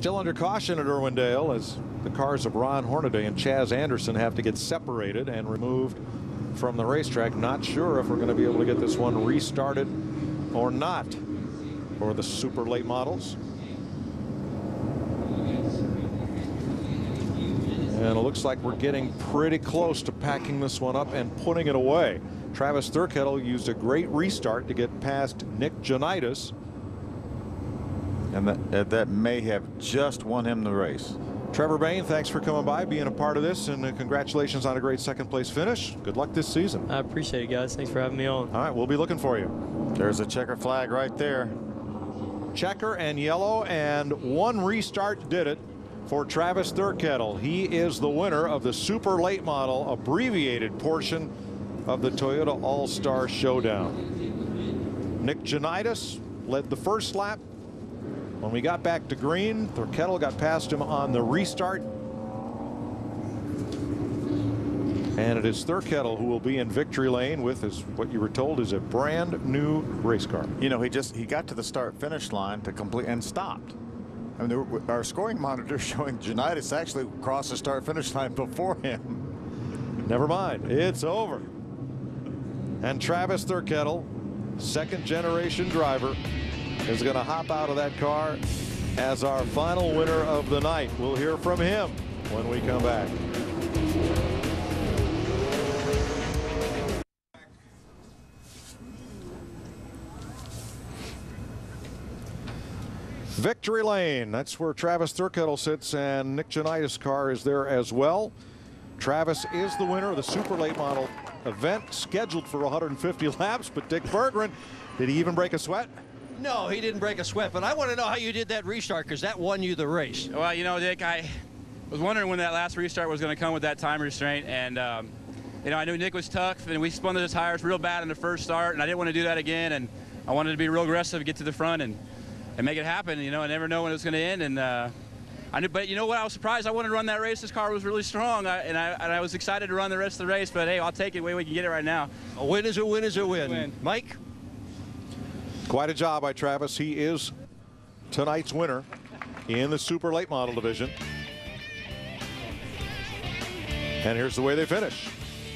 Still under caution at Irwindale as the cars of Ron Hornaday and Chaz Anderson have to get separated and removed from the racetrack. Not sure if we're going to be able to get this one restarted or not for the super late models. And it looks like we're getting pretty close to packing this one up and putting it away. Travis Thurkettle used a great restart to get past Nick Janitis. And that may have just won him the race. Trevor Bain, thanks for coming by, being a part of this, and congratulations on a great second place finish. Good luck this season. I appreciate it, guys. Thanks for having me on. All right, we'll be looking for you. There's a checker flag right there. Checker and yellow, and one restart did it for Travis Thurkettle. He is the winner of the super late model abbreviated portion of the Toyota All-Star Showdown. Nick Janitis led the first lap. When we got back to green, Thurkettle got past him on the restart. And it is Thurkettle who will be in victory lane with what you were told is a brand new race car. You know, he got to the start finish line to complete and stopped. I mean, our scoring monitor showing Janitis actually crossed the start finish line before him. Never mind, it's over. And Travis Thurkettle, second generation driver, is going to hop out of that car as our final winner of the night. We'll hear from him when we come back. Victory lane, that's where Travis Thurkettle sits, and Nick Janitis' car is there as well. Travis is the winner of the super late model event scheduled for 150 laps, but Dick Berggren, did he even break a sweat? No, he didn't break a sweat, but I want to know how you did that restart, because that won you the race. Well, you know, Dick, I was wondering when that last restart was going to come with that time restraint, and you know, I knew Nick was tough, and we spun the tires real bad in the first start, and I didn't want to do that again, and I wanted to be real aggressive, get to the front, and make it happen. You know, I never know when it was going to end, and I knew. But you know what? I was surprised. I wanted to run that race. This car was really strong, and I was excited to run the rest of the race. But hey, I'll take it. Way we can get it right now. A win is a win is a win. Mike. Quite a job by Travis. He is tonight's winner in the super late model division. And here's the way they finish.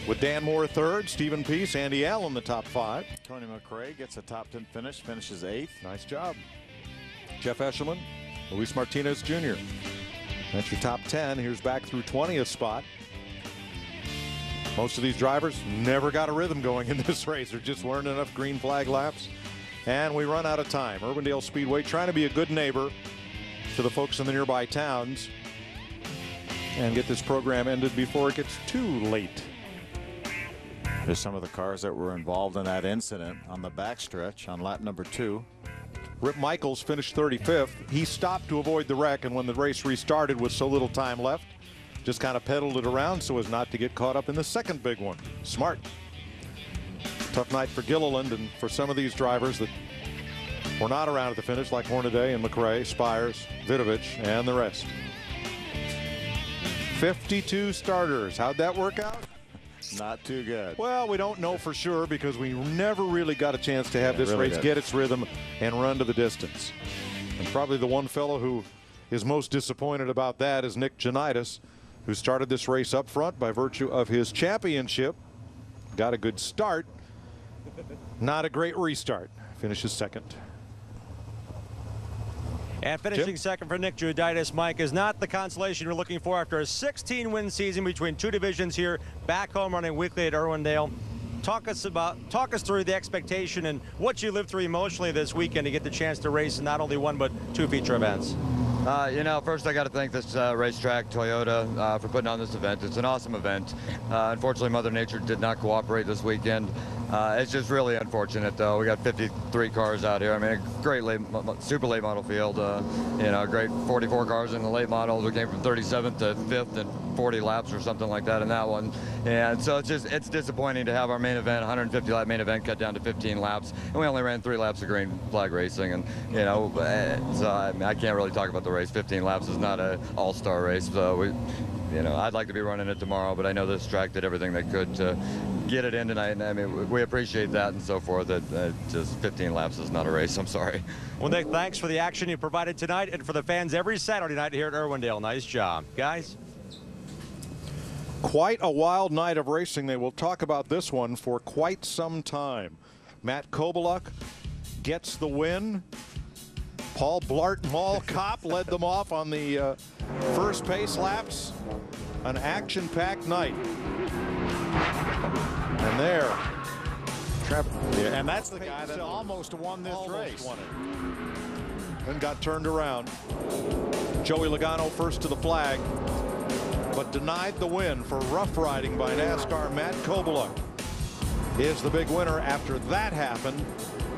With Dan Moore third, Stephen Peace, Andy Allen the top five. Tony McRae gets a top 10 finish, finishes 8th. Nice job. Jeff Eshelman, Luis Martinez Jr. That's your top 10. Here's back through 20th spot. Most of these drivers never got a rhythm going in this race. There just weren't enough green flag laps. And we run out of time. Irwindale Speedway trying to be a good neighbor to the folks in the nearby towns and get this program ended before it gets too late. There's some of the cars that were involved in that incident on the backstretch on lap number 2. Rip Michaels finished 35th. He stopped to avoid the wreck, and when the race restarted with so little time left, just kind of pedaled it around so as not to get caught up in the second big one. Smart. Tough night for Gilliland and for some of these drivers that were not around at the finish, like Hornaday and McRae, Spires, Vidovich, and the rest. 52 starters. How'd that work out? Not too good. Well, we don't know for sure because we never really got a chance to have this race get its rhythm and run to the distance. And probably the one fellow who is most disappointed about that is Nick Janitis, who started this race up front by virtue of his championship. Got a good start. Not a great restart. Finishes second. And finishing second for Nick Janitis, Mike, is not the consolation you're looking for after a 16-win season between two divisions here, back home running weekly at Irwindale. Talk us through the expectation and what you lived through emotionally this weekend to get the chance to race in not only one but 2 feature events. You know, first I got to thank this racetrack, Toyota, for putting on this event. It's an awesome event. Unfortunately, Mother Nature did not cooperate this weekend. It's just really unfortunate, though. We got 53 cars out here. I mean, a great super late model field. You know, great 44 cars in the late models. We came from 37th to 5th and 40 laps or something like that in that one. And so it's disappointing to have our main event, 150 lap main event, cut down to 15 laps, and we only ran 3 laps of green flag racing. And you know, so I mean, I can't really talk about the race. 15 laps is not an all-star race. So you know, I'd like to be running it tomorrow, but I know this track did everything they could to get it in tonight. And I mean, we appreciate that and so forth. Just 15 laps is not a race. I'm sorry. Well, Nick, thanks for the action you provided tonight and for the fans every Saturday night here at Irwindale. Nice job, guys. Quite a wild night of racing. They will talk about this one for quite some time. Matt Kobaluk gets the win. Paul Blart Mall Cop led them off on the first pace laps. An action-packed night. And there, and that's the guy that almost won this race. Won it. Then got turned around. Joey Logano first to the flag, but denied the win for rough riding by NASCAR. Matt Kobaluk is the big winner after that happened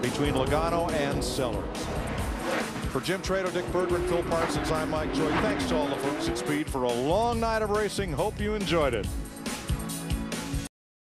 between Logano and Sellers. For Jim Trado, Dick Bergman, Phil Parsons, I'm Mike Joy. Thanks to all the folks at Speed for a long night of racing. Hope you enjoyed it.